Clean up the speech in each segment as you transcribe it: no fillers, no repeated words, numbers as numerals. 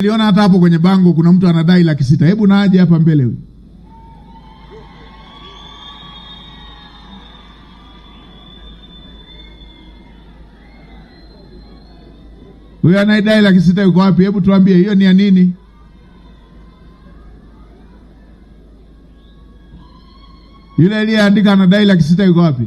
Niliona hata hapo kwenye bango kuna mtu anadai 600,000. Hebu na aje hapa mbele huyu. Huyu anayedai 600,000 yuko wapi? Hebu tuambie hiyo ni ya nini? Yule aliyeandika anadai 600,000 yuko wapi?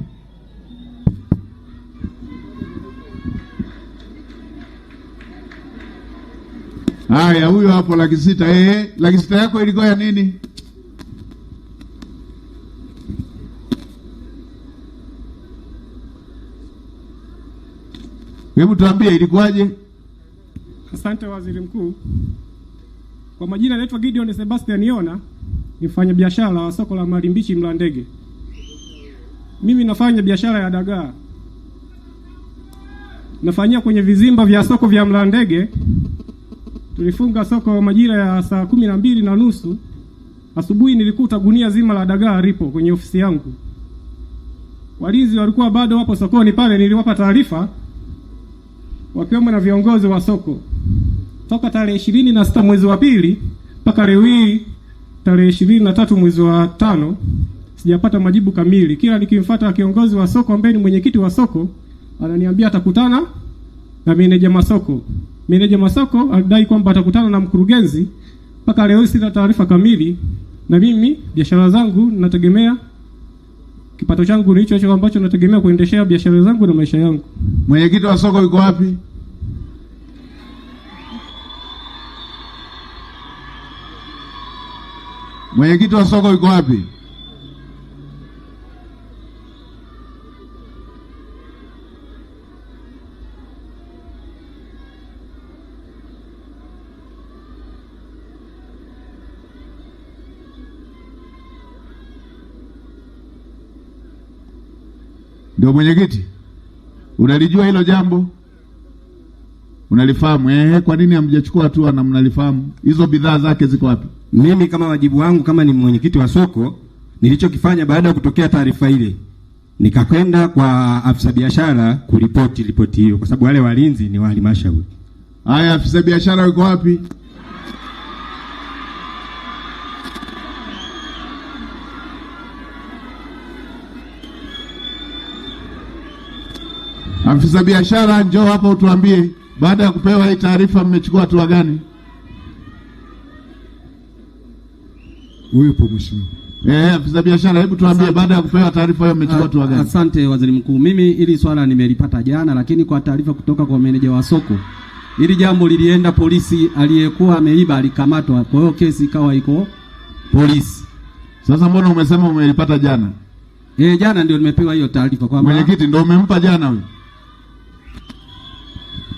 Haya, huyo hapo 600,000. 600,000 yako ilikuwa ya nini? Hebu tuambie ilikuwaje? Asante Waziri Mkuu. Kwa majina naitwa Gideon Sebastian Yona, ni mfanyabiashara wa soko la Malimbichi Mlandege. Mimi nafanya biashara ya dagaa. Nafanyia kwenye vizimba vya soko vya Mlandege. Tulifunga soko majira ya saa 12:30. Asubuhi nilikuta gunia zima la dagaa lipo kwenye ofisi yangu. Walinzi walikuwa bado wapo sokoni pale, niliwapa taarifa wakiwemo na viongozi wa soko. Toka tarehe 26 mwezi wa pili mpaka leo hii tarehe 23 mwezi wa 5 sijapata majibu kamili. Kila nikimfuata kiongozi wa soko ambaye ni mwenyekiti wa soko ananiambia atakutana na meneja masoko. Meneja masoko alidai kwamba atakutana na mkurugenzi. Mpaka leo sina taarifa kamili, na mimi biashara zangu nategemea kipato changu ni hicho ambacho nategemea kuendeshea biashara zangu na maisha yangu. Mwenyekiti wa soko yuko wapi? Mwenyekiti wa soko yuko wapi? Ndio mwenyekiti? Unalijua hilo jambo? Unalifahamu? Kwa nini hamjachukua hatua na mnalifahamu? Hizo bidhaa zake ziko wapi? Mimi kama wajibu wangu kama ni mwenyekiti wa soko, nilichokifanya baada ya kutokea taarifa ile, nikakwenda kwa afisa biashara kuripoti hiyo, kwa sababu wale walinzi ni wa halmashauri. Haya, afisa biashara yuko wapi? Afisa biashara, njoo hapa utuambie baada ya kupewa hii taarifa mmechukua hatua gani? Huyu po mheshimiwa. Afisa biashara, hebu tuambie baada ya kupewa taarifa hiyo mmechukua hatua gani? Asante Waziri Mkuu. Mimi ili swala nimelipata jana, lakini kwa taarifa kutoka kwa meneja wa soko, ili jambo lilienda polisi, aliyekuwa ameiba alikamatwa. Kwa hiyo kesi ikawa iko polisi. Sasa mbona umesema umelipata jana? Jana ndio nimepewa hiyo taarifa kwamba mwenyekiti ndio umempa jana huyo.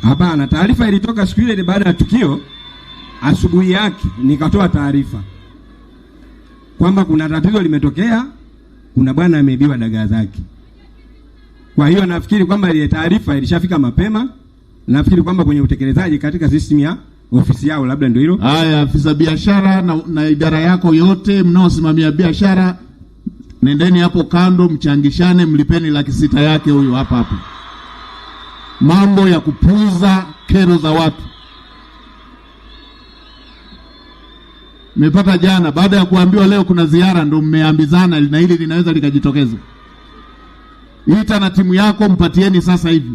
Hapana, taarifa ilitoka siku ile baada ya tukio. Asubuhi yake nikatoa taarifa kwamba kuna tatizo limetokea, kuna bwana ameibiwa dagaa zake. Kwa hiyo nafikiri kwamba ile taarifa ilishafika mapema. Nafikiri kwamba kwenye utekelezaji katika system ya ofisi yao labda ndio hilo. Haya, afisa biashara na idara yako yote mnaosimamia biashara, nendeni hapo kando mchangishane, mlipeni 600,000 yake huyu hapa hapa. Mambo ya kupuuza kero za watu mmepata jana, baada ya kuambiwa leo kuna ziara ndio mmeambizana na hili linaweza likajitokeza. Ita na timu yako mpatieni sasa hivi.